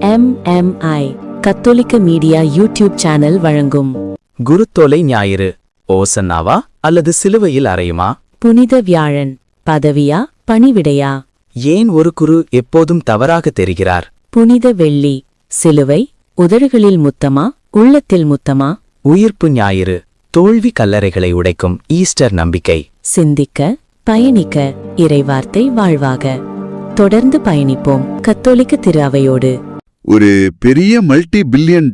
MMI கத்தோலிக்க media YouTube channel வழங்கும் குருத்தோலை ஞாயிறு ஓசன்னாவா அல்லது சிலுவையில் அறையுமா? புனித வியாழன் பதவியா பணிவிடையா? ஏன் ஒரு குரு எப்போதும் தவறாக தெரிகிறார்? புனித வெள்ளி சிலுவை உதடுகளில் முத்தமா உள்ளத்தில் முத்தமா? உயிர்ப்பு ஞாயிறு தோல்வி கல்லறைகளை உடைக்கும் ஈஸ்டர் நம்பிக்கை. சிந்திக்க பயணிக்க இறைவார்த்தை வாழ்வாக. தொடர்ந்து பயணிப்போம் கத்தோலிக்க திரு அவையோடு. ஒரு பெரிய $multi-billion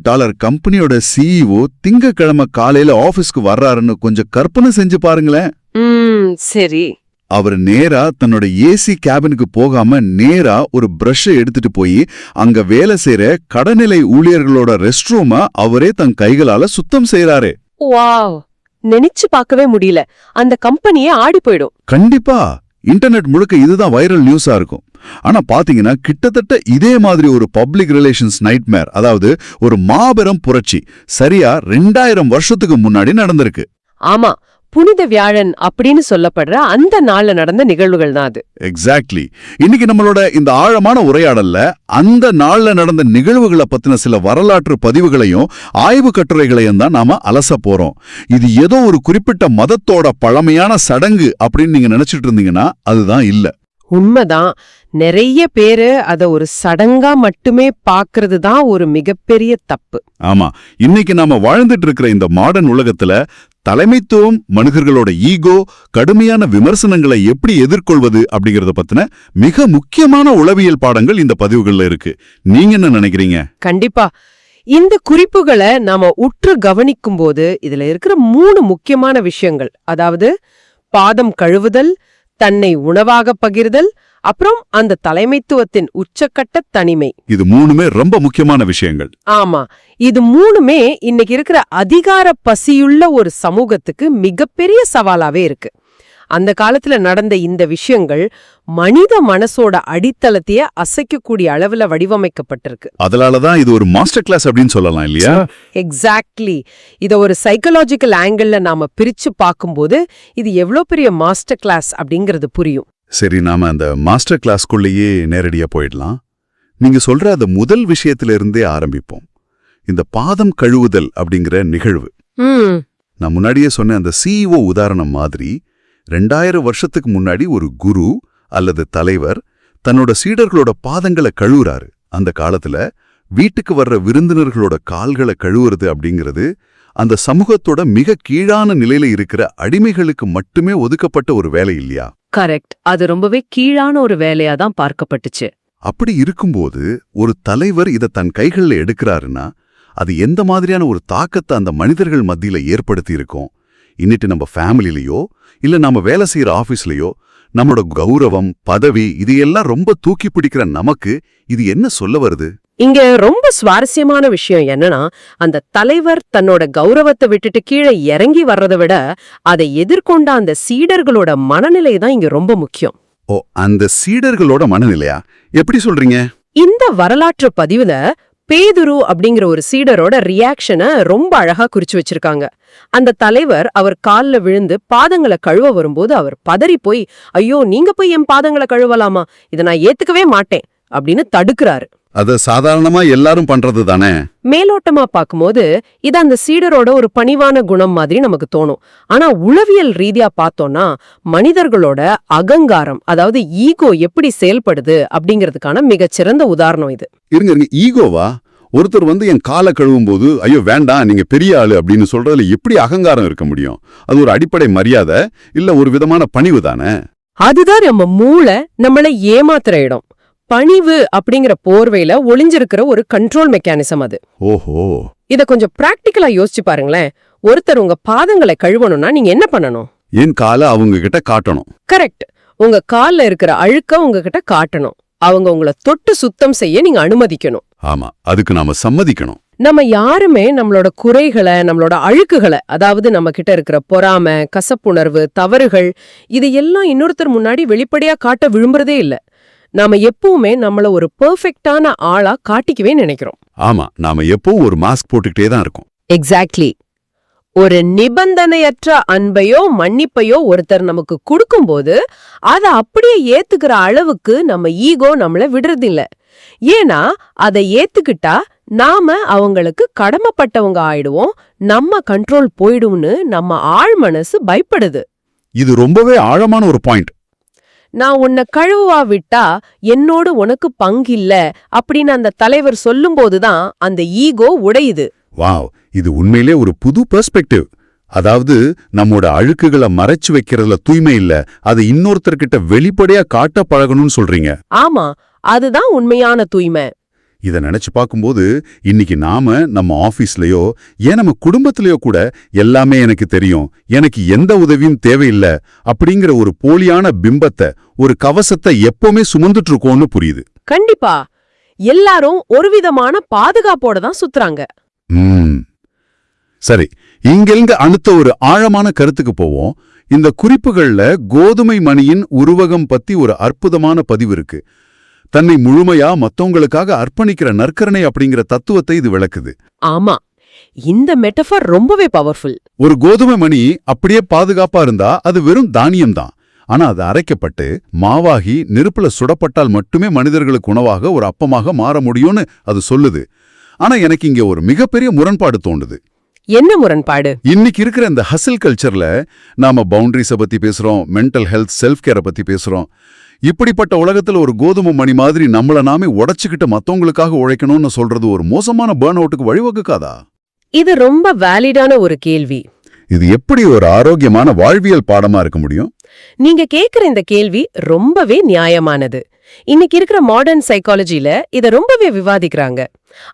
கம்பெனியோட சிஇஓ திங்கக்கிழமை காலையில ஆபீஸ்க்கு வர்றாருன்னு கொஞ்சம் கற்பனை செஞ்சு பாருங்களேன். சரி. அவர் நேரா தன்னோட ஏசி கேபினுக்கு போகாம நேரா ஒரு பிரஷ் எடுத்துட்டு போய் அங்க வேலை செய்யற கடைநிலை ஊழியர்களோட ரெஸ்ட் ரூம அவரே தன் கைகளால சுத்தம் செய்யறாரு. வாவ், நினைச்சு பார்க்கவே முடியல. அந்த கம்பெனியே ஆடி போயிடும். கண்டிப்பா இன்டர்நெட் முழுக்க இதுதான் வைரல் நியூஸா இருக்கும். ஆனா பாத்தீங்கன்னா கிட்டத்தட்ட இதே மாதிரி ஒரு பப்ளிக் ரிலேஷன்ஸ் நைட்மேர், அதாவது ஒரு மாபெரும் புரட்சி சரியா 2000 வருஷத்துக்கு முன்னாடி நடந்திருக்கு. ஆமா, புனித வியாழன் அப்படின்னு சொல்லப்படுற அந்த நாள்ல நடந்த நிகழ்வுகள் தான் அது. எக்ஸாக்ட்லி. இன்னைக்கு நம்மளோட இந்த ஆழமான உரையாடல்ல அந்த நாள்ல நடந்த நிகழ்வுகளை பத்தின சில வரலாற்று பதிவுகளையும் ஆய்வு கட்டுரைகளையும் தான் நாம அலச போறோம். இது ஏதோ ஒரு குறிப்பிட்ட மதத்தோட பழமையான சடங்கு அப்படின்னு நீங்க நினைச்சிட்டு இருந்தீங்கன்னா அதுதான் இல்ல. உண்மைதான். நிறைய பேரு அத ஒரு சடங்கா மட்டுமே பாக்குறது தான் ஒரு மிகப்பெரிய தப்பு. ஆமா, இன்னைக்கு நாம வாழ்ந்துட்டு இருக்கிற இந்த மாடர்ன் உலகத்துல தலைமைத்துவம், மனிதர்களோட ஈகோ, கடுமையான விமர்சனங்களை எப்படி எதிர்கொள்வது அப்படிங்கறத பத்தின மிக முக்கியமான உளவியல் பாடங்கள் இந்த பதிவுகள்ல இருக்கு. நீங்க என்ன நினைக்கிறீங்க? கண்டிப்பா. இந்த குறிப்புகளை நாம உற்று கவனிக்கும் போது இதுல இருக்கிற 3 முக்கியமான விஷயங்கள், அதாவது பாதம் கழுவுதல், தன்னை உணவாக பகிர்தல், அப்புறம் அந்த தலைமைத்துவத்தின் உச்சக்கட்ட தனிமை. இது 3மே ரொம்ப முக்கியமான விஷயங்கள். ஆமா, இது 3மே இன்னைக்கு இருக்கிற அதிகார பசியுள்ள ஒரு சமூகத்துக்கு மிகப்பெரிய சவாலாவே இருக்கு. அந்த காலத்துல நடந்த இந்த விஷயங்கள் மனித மனசோட அடித்தளத்தையே அசைக்கக்கூடிய அளவுல வடிவமைக்கப்பட்டிருக்கு. அதனாலதான் இது ஒரு மாஸ்டர் கிளாஸ் அப்படின்னு சொல்லலாம் இல்லையா? எக்ஸாக்ட்லி. இத ஒரு சைக்கலாஜிக்கல் ஆங்கிள் நாம பிரிச்சு பார்க்கும்போது இது எவ்வளவு பெரிய மாஸ்டர் கிளாஸ் அப்படிங்கிறது புரியும். சரி, நாம அந்த மாஸ்டர் கிளாஸ்க்குள்ளேயே நேரடியா போயிடலாம். நீங்க சொல்ற அந்த முதல் விஷயத்துல இருந்தே ஆரம்பிப்போம். இந்த பாதம் கழுவுதல் அப்படிங்கிற நிகழ்வு. நான் முன்னாடியே சொன்ன அந்த சிஇஓ உதாரணம் மாதிரி 2000 வருஷத்துக்கு முன்னாடி ஒரு குரு அல்லது தலைவர் தன்னோட சீடர்களோட பாதங்களை கழுவுறாரு. அந்த காலத்துல வீட்டுக்கு வர்ற விருந்தினர்களோட கால்களை கழுவுறது அப்படிங்கிறது அந்த சமூகத்தோட மிக கீழான நிலையில இருக்கிற அடிமைகளுக்கு மட்டுமே ஒதுக்கப்பட்ட ஒரு வேலை இல்லையா? கரெக்ட். அது ரொம்பவே கீழான ஒரு வேலையா தான் பார்க்கப்பட்டுச்சு. அப்படி இருக்கும்போது ஒரு தலைவர் இதை தன் கைகள்ல எடுக்கிறாருன்னா அது எந்த மாதிரியான ஒரு தாக்கத்தை அந்த மனிதர்கள் மத்தியில ஏற்படுத்தி இருக்கும்? இன்னிட்டு நம்ம ஃபேமிலிலயோ இல்ல நாம வேலை செய்யற ஆபீஸ்லயோ நம்மளோட கௌரவம், பதவி இதையெல்லாம் ரொம்ப தூக்கி பிடிக்கிற நமக்கு இது என்ன சொல்ல வருது? இங்க ரொம்ப சுவாரஸ்யமான விஷயம் என்னன்னா, அந்த தலைவர் தன்னோட கௌரவத்தை விட்டுட்டு கீழே இறங்கி வர்றதை விட அதை எதிர்கொண்ட அந்த சீடர்களோட மனநிலை தான் இங்க ரொம்ப முக்கியம். ஓ, அந்த சீடர்களோட மனநிலையா? எப்படி சொல்றீங்க? இந்த வரலாற்று பதிவுல பேதுரு அப்படிங்கிற ஒரு சீடரோட ரியாக்ஷனை ரொம்ப அழகா குறிச்சு வச்சிருக்காங்க. அந்த தலைவர் அவர் கால்ல விழுந்து பாதங்களை கழுவ வரும்போது அவர் பதறி போய், ஐயோ, நீங்க போய் என் பாதங்களை கழுவலாமா, இதை நான் ஏத்துக்கவே மாட்டேன் அப்படின்னு தடுக்கிறாரு. அது சாதாரணமா எல்லாரும் பண்றது தானே. மேலோட்டமா பார்க்கும்போது இது அந்த சீடரோட ஒரு பணிவான குணம் மாதிரி நமக்கு தோணும். ஆனா உளவியல் ரீதியா பார்த்தோம்னா மனிதர்களோட அகங்காரம், அதாவது ஈகோ எப்படி செயல்படுது அப்படிங்கிறதுக்கான மிகச்சிறந்த உதாரணம் இது. இருங்க, ஈகோவா? ஒருத்தர் என் காலை கழுவும் போது ஐயோ வேண்டாம் நீங்க பெரிய ஆளு அப்படின்னு சொல்றதுல எப்படி அகங்காரம் இருக்க முடியும்? அது ஒரு அடிப்படை மரியாதை இல்ல ஒரு விதமான பணிவு தானே. அதுதான் நம்ம மூளை நம்மளை ஏமாத்துற இடம். பணிவு அப்படிங்கிற போர்வையில ஒளிஞ்சிருக்கிற ஒரு கண்ட்ரோல் மெக்கானிசம் அது. ஓஹோ. இத கொஞ்சம் பிராக்டிக்கலா யோசிச்சு பாருங்களேன். ஒருத்தர் உங்க பாதங்களை கழுவணும்னா நீங்க என்ன பண்ணணும்? என் காலை அவங்க கிட்ட காட்டணும். கரெக்ட். உங்க கால்ல இருக்கிற அழுக்க உங்ககிட்ட காட்டணும். அவங்க உங்களை தொட்டு சுத்தம் செய்ய நீங்க அனுமதிக்கணும். ஆமா, அதுக்கு நாம சம்மதிக்கணும். நம்ம யாருமே நம்மளோட குறைகளை, நம்மளோட அழுக்குகளை, அதாவது நம்ம கிட்ட இருக்கிற பொறாமை, கசப்புணர்வு, தவறுகள், இது எல்லாம் இன்னொருத்தர் முன்னாடி வெளிப்படையா காட்ட விரும்புறதே இல்ல. நாம எப்பவுமே நம்மள ஒரு பெர்ஃபெக்ட்டான ஆளா காட்டிக்கவே நினைக்கிறோம். ஆமா, நாம எப்பவும் ஒரு மாஸ்க் போட்டுக்கிட்டே தான் இருக்கோம். எக்ஸாக்ட்லி. ஒரு நிபந்தனையற்ற அன்பையோ மன்னிப்பையோ ஒருத்தர் நமக்கு கொடுக்கும்போது அதை அப்படியே ஏத்துக்கிற அளவுக்கு நம்ம ஈகோ நம்மள விடுறதில்ல. ஏன்னா அதை ஏத்துக்கிட்டா நாம அவங்களுக்கு கடமைப்பட்டவங்க ஆயிடுவோம், நம்ம கண்ட்ரோல் போயிடும்னு நம்ம ஆழ் மனசு பயப்படுது. இது ரொம்பவே ஆழமான ஒரு பாயிண்ட். நான் உன்னை கழுவா விட்டா என்னோடு உனக்கு பங்கில்ல அப்படின்னு அந்த தலைவர் சொல்லும்போதுதான் அந்த ஈகோ உடையுது. வாவ், இது உண்மையிலே ஒரு புது பெர்ஸ்பெக்டிவ். அதாவது நம்மோட அழுக்குகளை மறைச்சு வைக்கிறதுல தூய்மை இல்ல, அதை இன்னொருத்தர்கிட்ட வெளிப்படையா காட்ட பழகணும்னு சொல்றீங்க. ஆமா, அதுதான் உண்மையான தூய்மை. இத நினைச்சு பார்க்கும்போது இன்னைக்கு நாம நம்ம ஆபீஸ்லயோ ஏன் நம்ம குடும்பத்திலயோ கூட எல்லாமே எனக்கு தெரியும், எனக்கு எந்த உதவியும் தேவையில்லை அப்படிங்கிற ஒரு போலியான பிம்பத்தை, ஒரு கவசத்தை எப்பவுமே சுமந்துட்டு இருக்கோம்னு புரியுது. கண்டிப்பா எல்லாரும் ஒரு விதமான பாதுகாப்போட தான் சுத்துறாங்க. சரி, இங்கிருந்து அடுத்த ஒரு ஆழமான கருத்துக்கு போவோம். இந்த குறிப்புகள்ல கோதுமை மணியின் உருவகம் பத்தி ஒரு அற்புதமான பதிவு இருக்கு. தன்னை முழுமையா மத்தவங்களுக்காக அர்ப்பணிக்கிற நற்கரணை அப்படிங்கிற தத்துவத்தை இது விளக்குது. ஆமா, இந்த மெட்டஃபர் ரொம்பவே பவர்ஃபுல். ஒரு கோதுமை மணி அப்படியே பாதுகாப்பா இருந்தா அது வெறும் தானியம்தான். ஆனா அது அரைக்கப்பட்டு மாவாகி நெருப்புல சுடப்பட்டால் மட்டுமே மனிதர்களுக்கு உணவாக ஒரு அப்பமாக மாற முடியும்னு அது சொல்லுது. ஆனா எனக்கு இங்க ஒரு மிகப்பெரிய முரண்பாடு தோண்டுது. என்ன முரண்பாடு? இன்னைக்கு இருக்கிற இந்த ஹசில் கல்ச்சர்ல நாம பவுண்டரிஸ பத்தி பேசுறோம், மென்டல் ஹெல்த், செல்ஃப் கேரை பத்தி பேசுறோம். இப்படிப்பட்ட உலகத்துல ஒரு கோதுமை மணி மாதிரி நம்மள நாமே உடைச்சுக்கிட்டு மத்தவங்களுக்காக உழைக்கணும்னு சொல்றது ஒரு மோசமான பர்ன் அவுட்டுக்கு வழிவகுக்காதா? இது ரொம்ப வேலிடான ஒரு கேள்வி. இது எப்படி ஒரு ஆரோக்கியமான வாழ்வியல் பாடமா இருக்க முடியும்? நீங்க கேக்குற இந்த கேள்வி ரொம்பவே நியாயமானது. இன்னைக்கு இருக்கிற மாடர்ன் சைக்காலஜில இத ரொம்பவே விவாதிக்கிறாங்க.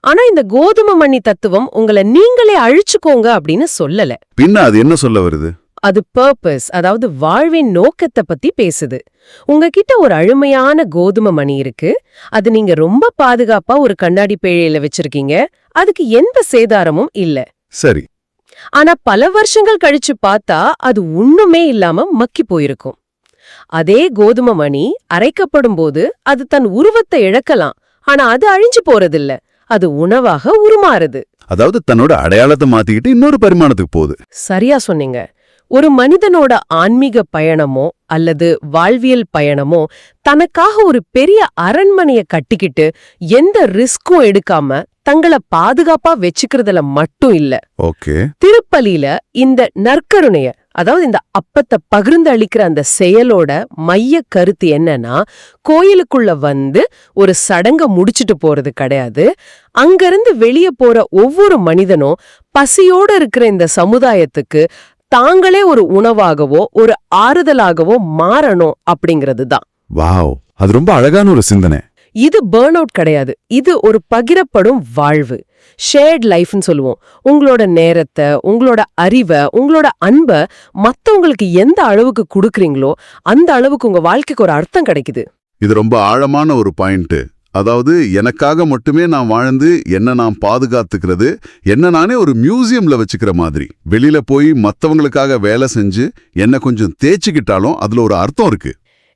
ஆனா இந்த கோதுமை மணி தத்துவம் உங்களை நீங்களே அழிச்சுக்கோங்க அப்படின்னு சொல்லல. பின்ன அது என்ன சொல்ல வருது? அது பர்பஸ், அதாவது வாழ்வின் நோக்கத்தை பத்தி பேசுது. உங்ககிட்ட ஒரு அழுமையான கோதுமை மணி இருக்கு, அது நீங்க ரொம்ப பாதுகாப்பா ஒரு கண்ணாடி பேழையில வச்சிருக்கீங்க, அதுக்கு எந்த சேதாரமும் இல்ல. சரி. ஆனா பல வருஷங்கள் கழிச்சு பார்த்தா அது ஒண்ணுமே இல்லாம மக்கி போயிருக்கும். அதே கோதுமை மணி அரைக்கப்படும் போது அது தன் உருவத்தை இழக்கலாம், ஆனா அது அழிஞ்சு போறதில்ல, அது உணவாக உருமாறுது. அதாவது தன்னோட அடையாளத்தை மாத்திக்கிட்டு இன்னொரு பரிமாணத்துக்கு போகுது. சரியா சொன்னீங்க. ஒரு மனிதனோட ஆன்மீக பயணமோ அல்லது வாழ்வியல் பயணமோ தனக்காக ஒரு பெரிய அரண்மனைய கட்டிக்கிட்டு எந்த ரிஸ்க்கும் எடுக்காம தங்கள பாதுகாப்பா வச்சுக்கிறதுல மட்டும் இல்ல. ஓகே. திருப்பலியில இந்த நற்கருணைய, அதாவது இந்த அப்பத்தை பகிர்ந்து அளிக்கிற அந்த செயலோட மைய கருத்து என்னன்னா, கோயிலுக்குள்ள வந்து ஒரு சடங்க முடிச்சுட்டு போறது கிடையாது. அங்கிருந்து வெளியே போற ஒவ்வொரு மனிதனும் பசியோட இருக்கிற இந்த சமுதாயத்துக்கு தாங்களே ஒரு உணவாகவோ ஒரு ஆறுதலாகவோ மாறணும் அப்படிங்கிறது தான். வாவ், அது ரொம்ப அழகான ஒரு சிந்தனை. இது பர்ன் அவுட் கிடையாது, இது ஒரு பகிரப்படும் வாழ்வு, ஷேர்ட் லைஃப்னு சொல்லுவோம். உங்களோட நேரத்தை, உங்களோட அறிவை, உங்களோட அன்பை மத்தவங்களுக்கு எந்த அளவுக்கு கொடுக்குறீங்களோ அந்த அளவுக்கு உங்க வாழ்க்கைக்கு ஒரு அர்த்தம் கிடைக்குது. இது ரொம்ப ஆழமான ஒரு பாயிண்ட். அதாவது எனக்காக மட்டுமே நான் வாழ்ந்து என்ன நான் பாதுகாத்துக்கிறது, என்ன நானே ஒரு மியூசியம்ல வச்சுக்கிற மாதிரி. வெளியில போய் மத்தவங்களுக்காக வேலை செஞ்சு என்ன கொஞ்சம் தேய்ச்சிக்கிட்டாலும் அதுல ஒரு அர்த்தம் இருக்கு.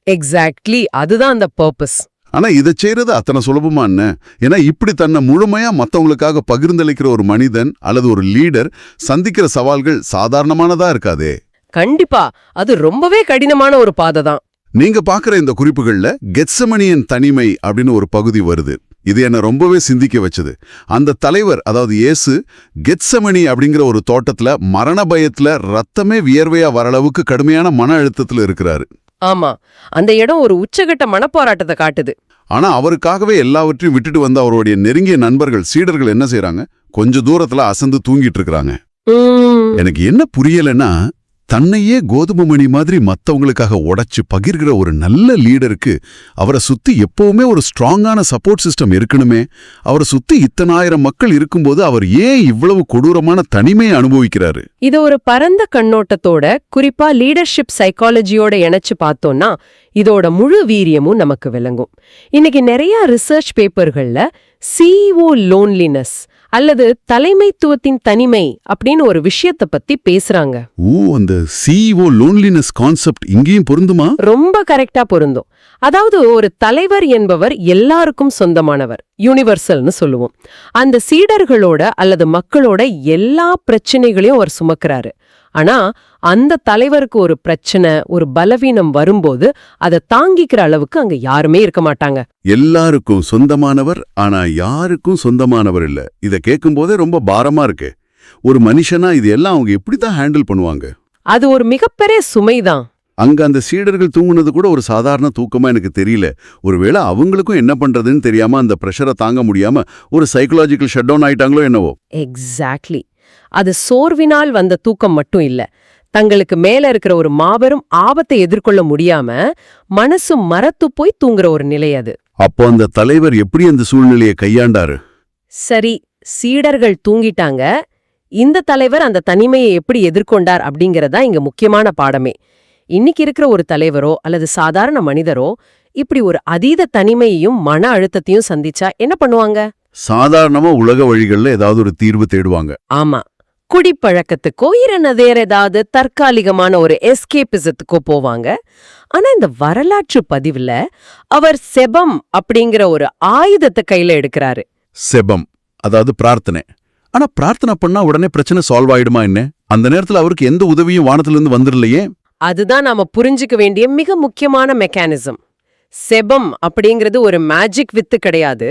எக்ஸாக்ட்லி, அதுதான் அந்த பர்பஸ். ஆனா இதை செய்யறது அத்தனை சுலபமா என்ன? ஏன்னா இப்படி தன்னை முழுமையா மத்தவங்களுக்காக பகிர்ந்தளிக்கிற ஒரு மனிதன் அல்லது ஒரு லீடர் சந்திக்கிற சவால்கள் சாதாரணமானதா இருக்காதே. கண்டிப்பா, அது ரொம்பவே கடினமான ஒரு பாதை தான். நீங்க பாக்குற இந்த குறிப்புகள்ல கெத்செமனியின் தனிமை அப்படின்னு ஒரு பகுதி வருது. இது என்ன ரொம்பவே சிந்திக்க வச்சது. அந்த தலைவர், அதாவது இயேசு, கெத்செமனி அப்படிங்கிற ஒரு தோட்டத்துல மரண பயத்துல ரத்தமே வியர்வையா வர அளவுக்கு கடுமையான மன அழுத்தத்துல இருக்கிறாரு. ஆமா, அந்த இடம் ஒரு உச்சகட்ட மனப்போராட்டத்தை காட்டுது. ஆனா அவருக்காகவே எல்லாவற்றையும் விட்டுட்டு வந்த அவருடைய நெருங்கிய நண்பர்கள், சீடர்கள் என்ன செய்யறாங்க? கொஞ்ச தூரத்துல அசந்து தூங்கிட்டு இருக்காங்க. எனக்கு என்ன புரியலன்னா, தன்னையே கோதுமை மணி மாதிரி மத்தவங்களுக்காக உடைச்சு பகிர்கிற ஒரு நல்ல லீடருக்கு அவரை சுத்தி எப்பவுமே ஒரு ஸ்ட்ராங்கான சப்போர்ட் சிஸ்டம் இருக்கணுமே. அவரை சுத்தி இத்தனாயிரம் மக்கள் இருக்கும்போது அவர் ஏன் இவ்வளவு கொடூரமான தனிமையை அனுபவிக்கிறாரு? இது ஒரு பரந்த கண்ணோட்டத்தோட, குறிப்பா லீடர்ஷிப் சைக்காலஜியோட இணைச்சு பார்த்தோம்னா இதோட முழு வீரியமும் நமக்கு விளங்கும். இன்னைக்கு நிறைய ரிசர்ச் பேப்பர்கள்ல சிஇஓ லோன்லினஸ் அல்லது தலைமைத்துவத்தின் தனிமை அப்படின்னு ஒரு விஷயத்தை பத்தி பேசுறாங்க. அந்த சிஇஓ லோன்லினஸ் கான்செப்ட் இங்கேயும் பொருந்துமா? ரொம்ப கரெக்டா பொருந்தும். அதாவது ஒரு தலைவர் என்பவர் எல்லாருக்கும் சொந்தமானவர், யூனிவர்சல்னு சொல்லுவோம். அந்த சீடர்களோட அல்லது மக்களோட எல்லா பிரச்சனைகளையும் அவர் சுமக்கிறாரு. ஆனா அந்த தலைவருக்கு ஒரு பிரச்சனை, ஒரு பலவீனம் வரும்போது அதை தாங்கிக்கிற அளவுக்கு அங்க யாருமே இருக்க மாட்டாங்க. எல்லாருக்கும் சொந்தமானவர், ஆனா யாருக்கும் சொந்தமானவர் இல்ல. இத கேட்கும்போதே ரொம்ப பாரமா இருக்கு. ஒரு மனுஷனா இது எல்லாம் அவங்க எப்படித்தான் ஹேண்டில் பண்ணுவாங்க? அது ஒரு மிகப்பெரிய சுமைதான். அங்க அந்த சீடர்கள் தூங்குனது கூட ஒரு சாதாரண தூக்கமா எனக்கு தெரியல. ஒருவேளை அவங்களுக்கும் என்ன பண்றதுன்னு தெரியாம அந்த பிரஷரை தாங்க முடியாம ஒரு சைக்கலாஜிக்கல் ஷட் டவுன் ஆயிட்டாங்களோ என்னவோ. எக்ஸாக்ட்லி. அது சோர்வினால் வந்த தூக்கம் மட்டும் இல்ல, தங்களுக்கு மேல இருக்கிற ஒரு மாபெரும் ஆபத்தை எதிர்கொள்ள முடியாம மனசு மரத்து போய் தூங்குற ஒரு நிலை அது. அப்போ அந்த தலைவர் எப்படி அந்த சூழ்நிலையை கையாண்டாரு? சரி, சீடர்கள் தூங்கிட்டாங்க. இந்த தலைவர் அந்த தனிமையை எப்படி எதிர்கொண்டார் அப்படிங்கறதா இங்க முக்கியமான பாடமே. இன்னைக்கு இருக்கிற ஒரு தலைவரோ அல்லது சாதாரண மனிதரோ இப்படி ஒரு அதீத தனிமையையும் மன அழுத்தத்தையும் சந்திச்சா என்ன பண்ணுவாங்க? சாதாரணமா உலக வழிகள்ல ஏதாவது ஒரு தீர்வு தேடுவாங்க. ஆமா, குடிப்பழக்கத்துக்கோ இல்ல வேற ஏதாவது தற்காலிகமான ஒரு எஸ்கேபிசத்துக்கோ போவாங்க. ஆனா இந்த வரலாற்று பதிவுல அவர் செபம் அப்படிங்கிற ஒரு ஆயுதத்தை கையில எடுக்கிறாரு. செபம், அதாவது பிரார்த்தனை. ஆனா பிரார்த்தனை பண்ணா உடனே பிரச்சனை சால்வ் ஆயிடுமா என்ன? அந்த நேரத்துல அவருக்கு எந்த உதவியும் வானத்திலிருந்து வந்துடலையே. அதுதான் நாம புரிஞ்சுக்க வேண்டிய மிக முக்கியமான மெக்கானிசம். செபம் அப்படிங்கிறது ஒரு மேஜிக் வித்து கிடையாது.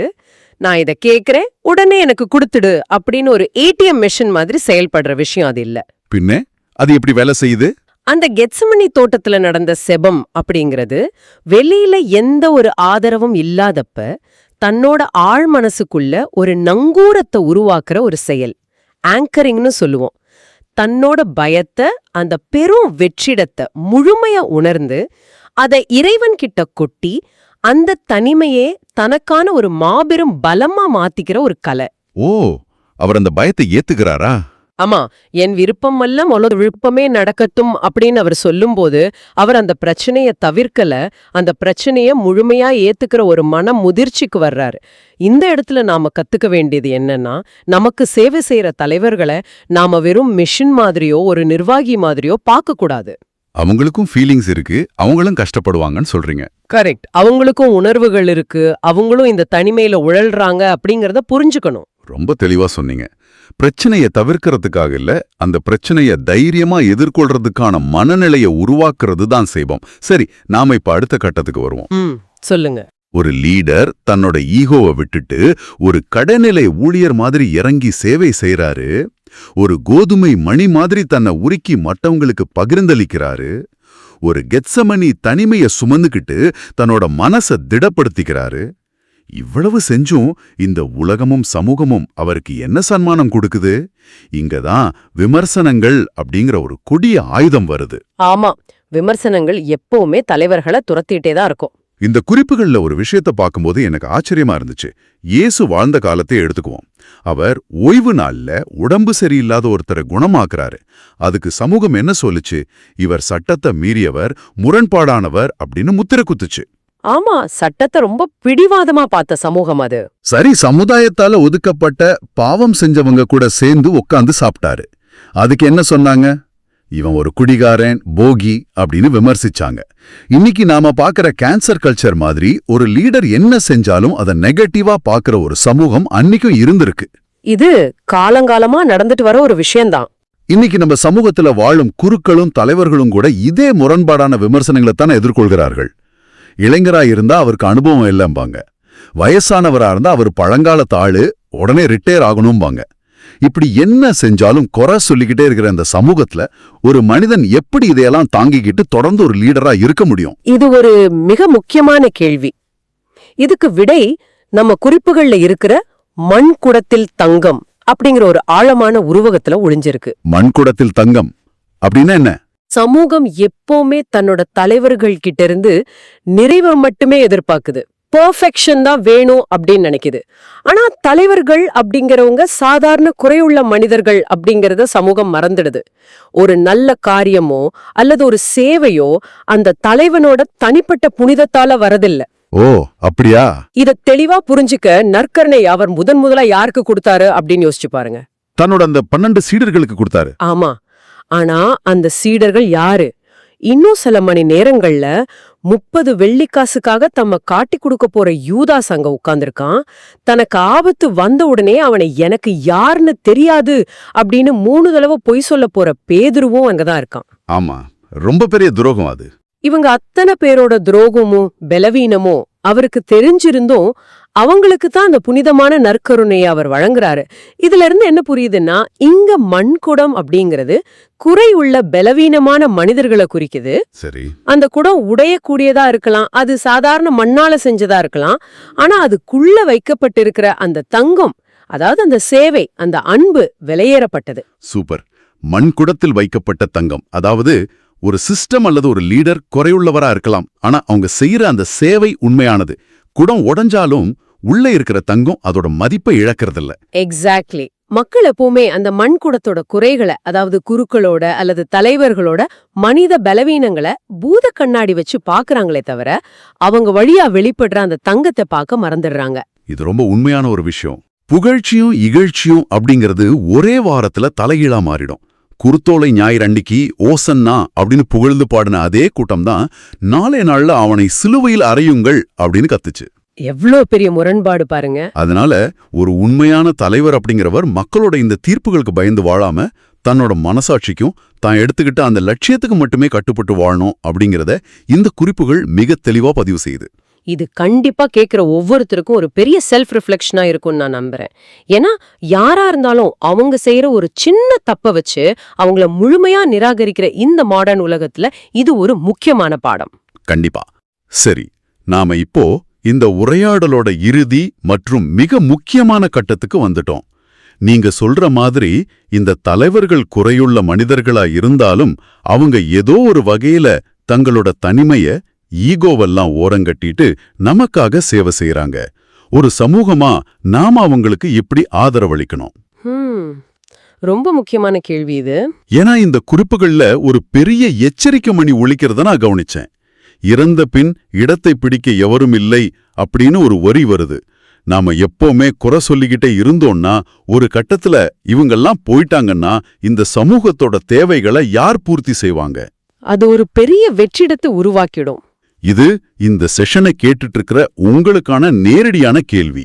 நான் இத கேக்குறேன், உடனே எனக்கு கொடுத்துடு அப்படின்னு ஒரு ஏடிஎம் மெஷின் மாதிரி செயல்படுற விஷயம் அது இல்ல. பின்ன அது எப்படி வேலை செய்யுது? அந்த கெத்சமனி தோட்டத்துல நடந்த செபம் அப்படிங்கிறது வெளியில எந்த ஒரு ஆதரவும் இல்லாதப்ப தன்னோட ஆழ் மனசுக்குள்ள ஒரு நங்கூரத்தை உருவாக்குற ஒரு செயல், ஆங்கரிங்னு சொல்லுவோம். தன்னோட பயத்தை, அந்த பெரும் வெற்றிடத்தை முழுமையா உணர்ந்து அதை இறைவன் கிட்ட கொட்டி அந்த தனிமையே தனக்கான ஒரு மாபெரும் பலமா மாத்திக்கிற ஒரு கலை. ஓ, அவர் அந்த பயத்தை ஏத்துக்கிறாரா? ஆமா, என் விருப்பம் அல்ல உனது விருப்பமே நடக்கட்டும் அப்படின்னு அவர் சொல்லும்போது அவர் அந்த பிரச்சனைய தவிர்க்கல, அந்த பிரச்சனைய முழுமையா ஏத்துக்கிற ஒரு மன முதிர்ச்சிக்கு வர்றாரு. இந்த இடத்துல நாம கத்துக்க வேண்டியது என்னன்னா, நமக்கு சேவை செய்யற தலைவர்களை நாம வெறும் மிஷின் மாதிரியோ ஒரு நிர்வாகி மாதிரியோ பார்க்க கூடாது. அவங்களுக்கும் ஃபீலிங்ஸ் இருக்கு, அவங்களும் கஷ்டப்படுவாங்கன்னு சொல்றீங்க. கரெக்ட். அவங்களுக்கும் உணர்வுகள் இருக்கு, அவங்களும் இந்த தனிமையில உழல்றாங்க அப்படிங்கறத புரிஞ்சுக்கணும். ரொம்ப தெளிவா சொன்னீங்க. பிரச்சனையை தவிர்க்கிறதுக்காக இல்ல, அந்த பிரச்சனையை தைரியமா எதிர்கொள்றதுக்கான மனநிலையை உருவாக்குறது தான் செய்வோம். சரி, நாம இப்ப அடுத்த கட்டத்துக்கு வருவோம். சொல்லுங்க. ஒரு லீடர் தன்னோட ஈகோவை விட்டுட்டு ஒரு கடைநிலை ஊழியர் மாதிரி இறங்கி சேவை செய்யறாரு. ஒரு கோதுமை மணி மாதிரி தன்னை உருக்கி மற்றவங்களுக்கு பகிர்ந்தளிக்கிறாரு. ஒரு கெத்சமனி தனிமையை சுமந்துக்கிட்டு தன்னோட மனசை திடப்படுத்திக்கிறாரு. இவ்வளவு செஞ்சும் இந்த உலகமும் சமூகமும் அவருக்கு என்ன சன்மானம் கொடுக்குது? இங்கதான் விமர்சனங்கள் அப்படிங்கிற ஒரு கொடிய ஆயுதம் வருது. ஆமா, விமர்சனங்கள் எப்பவுமே தலைவர்களை துரத்திட்டே தான் இருக்கும். இந்த குறிப்புகள்ல ஒரு விஷயத்த பார்க்கும்போது எனக்கு ஆச்சரியமா இருந்துச்சு. இயேசு வாழ்ந்த காலத்தை எடுத்துக்குவோம். அவர் ஓய்வு நாள்ல உடம்பு சரியில்லாத ஒருத்தரை குணமாக்குறாரு. அதுக்கு சமூகம் என்ன சொல்லுச்சு? இவர் சட்டத்தை மீறியவர், முரண்பாடானவர் அப்படின்னு முத்திரை குத்துச்சு. ஆமா, சட்டத்தை ரொம்ப பிடிவாதமா பார்த்த சமூகம் அது. சரி, சமுதாயத்தால ஒதுக்கப்பட்ட பாவம் செஞ்சவங்க கூட சேர்ந்து உட்காந்து சாப்பிட்டாரு. அதுக்கு என்ன சொன்னாங்க? இவன் ஒரு குடிகாரன், போகி அப்படின்னு விமர்சிச்சாங்க. இன்னைக்கு நாம பாக்குற கேன்சர் கல்ச்சர் மாதிரி ஒரு லீடர் என்ன செஞ்சாலும் அதை நெகட்டிவா பாக்குற ஒரு சமூகம் அன்னைக்கும் இருந்திருக்கு. இது காலங்காலமா நடந்துட்டு வர ஒரு விஷயம்தான். இன்னைக்கு நம்ம சமூகத்துல வாழும் குருக்களும் தலைவர்களும் கூட இதே முரண்பாடான விமர்சனங்களை தானே எதிர்கொள்கிறார்கள். இளைஞரா இருந்தா அவருக்கு அனுபவம் இல்லம்பாங்க. வயசானவரா இருந்தா அவர் பழங்காலத்து ஆளு, உடனே ரிட்டையர் ஆகணும்பாங்க. இப்படி என்ன செஞ்சாலும் குறை சொல்லிக்கிட்டே இருக்கிற இந்த சமூகத்துல ஒரு மனிதன் எப்படி இதையெல்லாம் தாங்கிக்கிட்டு தொடர்ந்து ஒரு லீடரா இருக்க முடியும்? இது ஒரு மிக முக்கியமான கேள்வி. இதுக்கு விடை நம்ம குறிப்புகள்ல இருக்கிற மண்குடத்தில் தங்கம் அப்படிங்கிற ஒரு ஆழமான உருவகத்துல ஒளிஞ்சிருக்கு. மண்குடத்தில் தங்கம் அப்படின்னா என்ன? சமூகம் எப்பவுமே தன்னோட தலைவர்கள் கிட்ட இருந்து நிறைவை மட்டுமே எதிர்பார்க்குது, பெர்ஃபெக்ஷன் தான் வேணும் அப்படின்னு நினைக்குது. ஆனா தலைவர்கள் அப்படிங்கிறவங்க சாதாரண குறையுள்ள மனிதர்கள் அப்படிங்கறத சமூகம் மறந்துடுது. ஒரு நல்ல காரியமோ அல்லது ஒரு சேவையோ அந்த தலைவனோட தனிப்பட்ட புனிதத்தால வரதில்ல. ஓ, அப்படியா? இத தெளிவா புரிஞ்சுக்க நற்கருணை அவர் முதலா யாருக்கு கொடுத்தாரு அப்படின்னு யோசிச்சு பாருங்க. தன்னோட அந்த 12 சீடர்களுக்கு கொடுத்தாரு. ஆமா, ஆனா அந்த சீடர்கள் யாரு? இன்னும் சில மணி நேரங்கள்ல 30 வெள்ளிக்காசுக்காக தம்ம காட்டி கொடுக்க போற யூதாஸ் அங்க உட்கார்ந்திருக்கான். தனக்கு ஆபத்து வந்த உடனே அவனை எனக்கு யாருன்னு தெரியாது அப்படின்னு 3 தடவை பொய் சொல்ல போற பேதுருவும் அங்கதான் இருக்கான். ஆமா, ரொம்ப பெரிய துரோகம் அது. இவங்க அத்தனை பேரோட துரோகமும் பலவீனமும் அவருக்கு தெரிஞ்சிருந்தும் அவங்களுக்கு தான் அந்த புனிதமான நற்கருணையை அவர் வழங்குறாரு. இதுல இருந்து என்ன புரியுதுன்னா, இங்க மண்குடம் அப்படிங்கிறது குறை உள்ள பலவீனமான மனிதர்களை குறிக்குது. சரி, அந்த குடம் உடையக்கூடியதா இருக்கலாம், அது சாதாரண மண்ணால செஞ்சதா இருக்கலாம். ஆனா அதுக்குள்ள வைக்கப்பட்டிருக்கிற அந்த தங்கம், அதாவது அந்த சேவை, அந்த அன்பு விலையேறப்பட்டது. சூப்பர். மண்குடத்தில் வைக்கப்பட்ட தங்கம், அதாவது ஒரு சிஸ்டம் அல்லது ஒரு லீடர் குறையுள்ளவரா இருக்கலாம், ஆனா அவங்க செய்யற அந்த சேவை உண்மையானது. குடம் உடைஞ்சாலும் உள்ள இருக்கிற தங்கம் அதோட மதிப்பை இழக்கிறதில்ல. எக்ஸாக்ட்லி. மக்கள் எப்பவுமே அந்த மண்குடத்தோட குறைகளை, அதாவது குருக்களோட அல்லது தலைவர்களோட மனித பலவீனங்களை பூத கண்ணாடி வச்சு பாக்குறாங்களே தவிர அவங்க வழியா வெளிப்படுற அந்த தங்கத்தை பார்க்க மறந்துடுறாங்க. இது ரொம்ப உண்மையான ஒரு விஷயம். புகழ்ச்சியும் இகழ்ச்சியும் அப்படிங்கிறது ஒரே வாரத்துல தலைகீழா மாறிடும். குருத்தோலை ஞாயிறு அன்னைக்கு ஓசன்னா அப்படின்னு புகழ்ந்து பாடின அதே கூட்டம் தான் நாளே நாள்ல அவனை சிலுவையில் அறையுங்கள் அப்படின்னு கத்துச்சு. எவ்ளோ பெரிய முரண்பாடு பாருங்க. அதனால ஒரு உண்மையான தலைவர் அப்படிங்கிறவர் மக்களோட இந்த தீர்ப்புகளுக்கு பயந்து வாழாம தன்னோட மனசாட்சிக்கும் தான் எடுத்துக்கிட்ட அந்த லட்சியத்துக்கு மட்டுமே கட்டுப்பட்டு வாழணும் அப்படிங்கிறத இந்த குறிப்புகள் மிக தெளிவா பதிவு செய்யுது. இது கண்டிப்பா கேட்கிற ஒவ்வொருத்தருக்கும் ஒரு பெரிய செல்ஃப் ரிஃப்ளெக்ஷனா இருக்கும்னு நான் நம்புறேன். ஏன்னா யாரா இருந்தாலும் அவங்க செய்யற ஒரு சின்ன தப்ப வச்சு அவங்கள முழுமையா நிராகரிக்கிற இந்த மாடர்ன் உலகத்துல இது ஒரு முக்கியமான பாடம். கண்டிப்பா. சரி, நாம இப்போ இந்த உரையாடலோட இறுதி மற்றும் மிக முக்கியமான கட்டத்துக்கு வந்துட்டோம். நீங்க சொல்ற மாதிரி இந்த தலைவர்கள் குறையுள்ள மனிதர்களா இருந்தாலும் அவங்க ஏதோ ஒரு வகையில தங்களோட தனிமைய, ஈகோவெல்லாம் ஓரங்கட்டிட்டு நமக்காக சேவை செய்யறாங்க. ஒரு சமூகமா நாம அவங்களுக்கு எப்படி ஆதரவளிக்கணும்? ரொம்ப முக்கியமான கேள்வி இது. ஏன்னா இந்த குறிப்புகள்ல ஒரு பெரிய எச்சரிக்கை மணி ஒலிக்கிறத நான் கவனிச்சேன். இறந்த பின் இடத்தை பிடிக்க எவரும் இல்லை அப்படின்னு ஒரு வரி வருது. நாம எப்பவுமே குறை சொல்லிக்கிட்டே இருந்தோம்னா ஒரு கட்டத்துல இவங்கெல்லாம் போயிட்டாங்கன்னா இந்த சமூகத்தோட தேவைகளை யார் பூர்த்தி செய்வாங்க? அது ஒரு பெரிய வெற்றிடத்தை உருவாக்கிடும். இது இந்த செஷனை கேட்டுட்டு இருக்கிற உங்களுக்கான நேரடியான கேள்வி.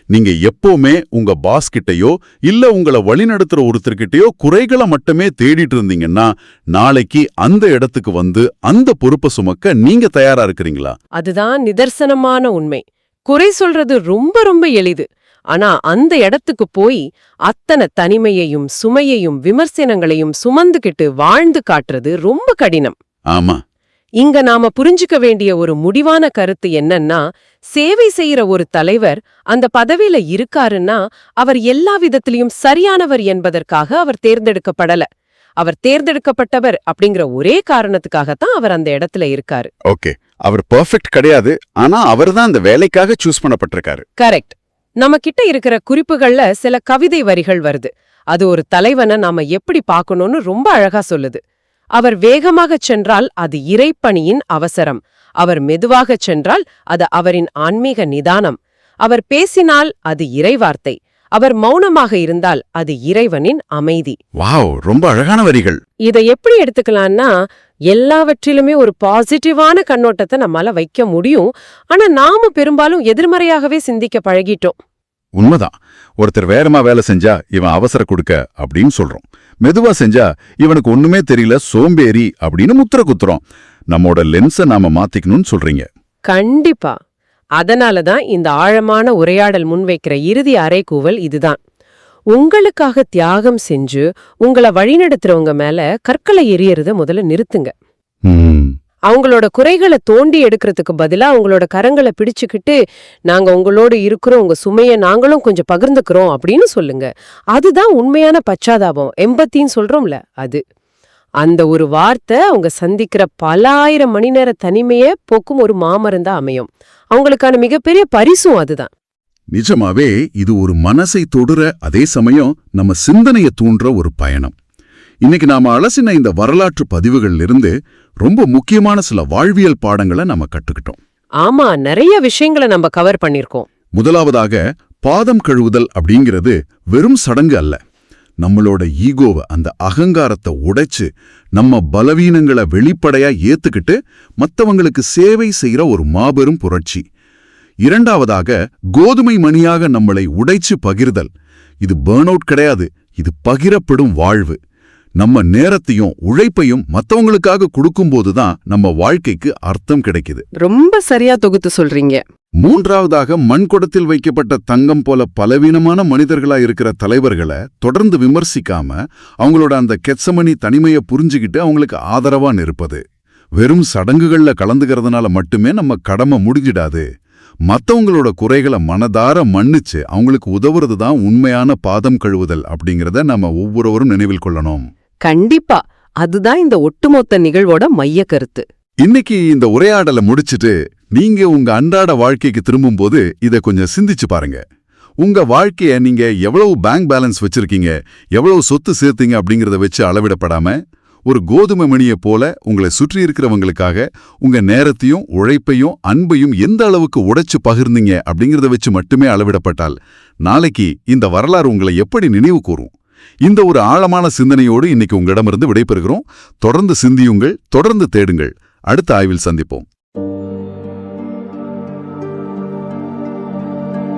நீங்க எப்பவுமே உங்க பாஸ் கிட்டயோ இல்ல உங்களை வழிநடத்துற ஒருத்தர்கிட்டயோ குறைகளை மட்டுமே தேடிட்டு இருந்தீங்கன்னா நாளைக்கு அந்த இடத்துக்கு வந்து அந்த பொறுப்பை சுமக்க நீங்க தயாரா இருக்கிறீங்களா? அதுதான் நிதர்சனமான உண்மை. குறை சொல்றது ரொம்ப ரொம்ப எளிது. ஆனா அந்த இடத்துக்கு போய் அத்தனை தனிமையையும் சுமையையும் விமர்சனங்களையும் சுமந்துகிட்டு வாழ்ந்து காட்டுறது ரொம்ப கடினம். ஆமா. இங்க நாம புரிஞ்சுக்க வேண்டிய ஒரு முடிவான கருத்து என்னன்னா, சேவை செய்யற ஒரு தலைவர் அந்த பதவியில இருக்காருன்னா அவர் எல்லா விதத்திலையும் சரியானவர் என்பதற்காக அவர் தேர்ந்தெடுக்கப்படல. அவர் தேர்ந்தெடுக்கப்பட்டவர் அப்படிங்கிற ஒரே காரணத்துக்காகத்தான் அவர் அந்த இடத்துல இருக்காரு. ஓகே, அவர் பெர்ஃபெக்ட் கிடையாது, ஆனா அவர்தான் அந்த வேலைக்காக சூஸ் பண்ணப்பட்டிருக்காரு. கரெக்ட். நம்ம கிட்ட இருக்கிற குறிப்புகள்ல சில கவிதை வரிகள் வருது. அது ஒரு தலைவனை நாம எப்படி பார்க்கணும்னு ரொம்ப அழகா சொல்லுது. அவர் வேகமாகச் சென்றால் அது இறைப்பணியின் அவசரம். அவர் மெதுவாகச் சென்றால் அது அவரின் ஆன்மீக நிதானம். அவர் பேசினால் அது இறைவார்த்தை. அவர் மௌனமாக இருந்தால் அது இறைவனின் அமைதி. வாவ், ரொம்ப அழகான வரிகள். இதை எப்படி எடுத்துக்கலாம்னா, எல்லாவற்றிலுமே ஒரு பாசிட்டிவான கண்ணோட்டத்தை நம்மால வைக்க முடியும். ஆனா நாம பெரும்பாலும் எதிர்மறையாகவே சிந்திக்க பழகிட்டோம். உண்மைதான். ஒருத்தர் வேகமா வேலை செஞ்சா இவன் அவசர கொடுக்க அப்படின்னு சொல்றோம். மெதுவா செஞ்சா இவனுக்கு ஒண்ணுமே தெரியல, சோம்பேறி அப்படின்னு முத்திர குத்துறோம். நம்மோட லென்ஸை நாம மாத்திக்கணும்னு சொல்றீங்க. கண்டிப்பா. அதனாலதான் இந்த ஆழமான உரையாடல் முன்வைக்கிற இறுதி அறைகூவல் இதுதான். உங்களுக்காக தியாகம் செஞ்சு உங்களை வழிநடத்துறவங்க மேல கற்களை எரியறத முதல்ல நிறுத்துங்க. அவங்களோட குறைகளை தோண்டி எடுக்கிறதுக்கு பதிலா அவங்களோட கரங்களை பிடிச்சுக்கிட்டு, நாங்க உங்களோடு இருக்கிறோம், உங்க சுமைய நாங்களும் கொஞ்சம் பகிர்ந்துக்கிறோம் அப்படின்னு சொல்லுங்க. அதுதான் உண்மையான பச்சாதாபம், எம்பத்தின்னு சொல்றோம்ல அது. அந்த ஒரு வார்த்தை அவங்க சந்திக்கிற பல ஆயிரம் மணி நேர தனிமைய போக்கும் ஒரு மாமருந்தா அமையும். அவங்களுக்கான மிகப்பெரிய பரிசும் அதுதான். நிஜமாவே இது ஒரு மனசை தொடுற, அதே சமயம் நம்ம சிந்தனையை தூண்டுற ஒரு பயணம். இன்னைக்கு நாம அலசின இந்த வரலாற்று பதிவுகள்ல இருந்து ரொம்ப முக்கியமான சில வாழ்வியல் பாடங்களை நம்ம கற்றுக்கிட்டோம். ஆமா, நிறைய விஷயங்களை நம்ம கவர் பண்ணிருக்கோம். முதலாவதாக, பாதம் கழுவுதல் அப்படிங்கிறது வெறும் சடங்கு அல்ல. நம்மளோட ஈகோவை, அந்த அகங்காரத்தை உடைச்சு நம்ம பலவீனங்களை வெளிப்படையா ஏத்துக்கிட்டு மத்தவங்களுக்கு சேவை செய்யற ஒரு மாபெரும் புரட்சி. இரண்டாவதாக, கோதுமை மணியாக நம்மளை உடைச்சு பகிர்தல். இது பர்ன் அவுட் கிடையாது, இது பகிரப்படும் வாழ்வு. நம்ம நேரத்தையும் உழைப்பையும் மத்தவங்களுக்காக கொடுக்கும்போதுதான் நம்ம வாழ்க்கைக்கு அர்த்தம் கிடைக்குது. ரொம்ப சரியா தொகுத்து சொல்றீங்க. மூன்றாவதாக, மண்குடத்தில் வைக்கப்பட்ட தங்கம் போல பலவீனமான மனிதர்களா இருக்கிற தலைவர்களை தொடர்ந்து விமர்சிக்காம அவங்களோட அந்த கெத்சமனி தனிமையை புரிஞ்சுக்கிட்டு அவங்களுக்கு ஆதரவா நிற்பது. வெறும் சடங்குகள்ல கலந்துக்கிறதுனால மட்டுமே நம்ம கடமை முடிஞ்சிடாது. மத்தவங்களோட குறைகளை மனதார மன்னிச்சு அவங்களுக்கு உதவுறது தான் உண்மையான பாதம் கழுவுதல் அப்படிங்கிறத நம்ம ஒவ்வொருவரும் நினைவில் கொள்ளணும். கண்டிப்பா, அதுதான் இந்த ஒட்டுமொத்த நிகழ்வோட மைய கருத்து. இன்னைக்கு இந்த உரையாடலை முடிச்சிட்டு நீங்க உங்க அன்றாட வாழ்க்கைக்கு திரும்பும்போது இதை கொஞ்சம் சிந்திச்சு பாருங்க. உங்க வாழ்க்கைய நீங்க எவ்வளவு பேங்க் பேலன்ஸ் வச்சிருக்கீங்க, எவ்வளவு சொத்து சேர்த்தீங்க அப்படிங்கறத வச்சு அளவிடப்படாம, ஒரு கோதுமை மணியை போல உங்களை சுற்றி இருக்கிறவங்களுக்காக உங்க நேரத்தையும் உழைப்பையும் அன்பையும் எந்த அளவுக்கு உடைச்சு பகிர்ந்தீங்க அப்படிங்கறத வச்சு மட்டுமே அளவிடப்பட்டால் நாளைக்கு இந்த வரலாறு உங்களை எப்படி நினைவு கூறும்? இந்த ஒரு ஆழமான சிந்தனையோடு இன்னைக்கு உங்களிடமிருந்து விடைபெறுகிறோம். தொடர்ந்து சிந்தியுங்கள், தொடர்ந்து தேடுங்கள். அடுத்த ஆய்வில் சந்திப்போம்.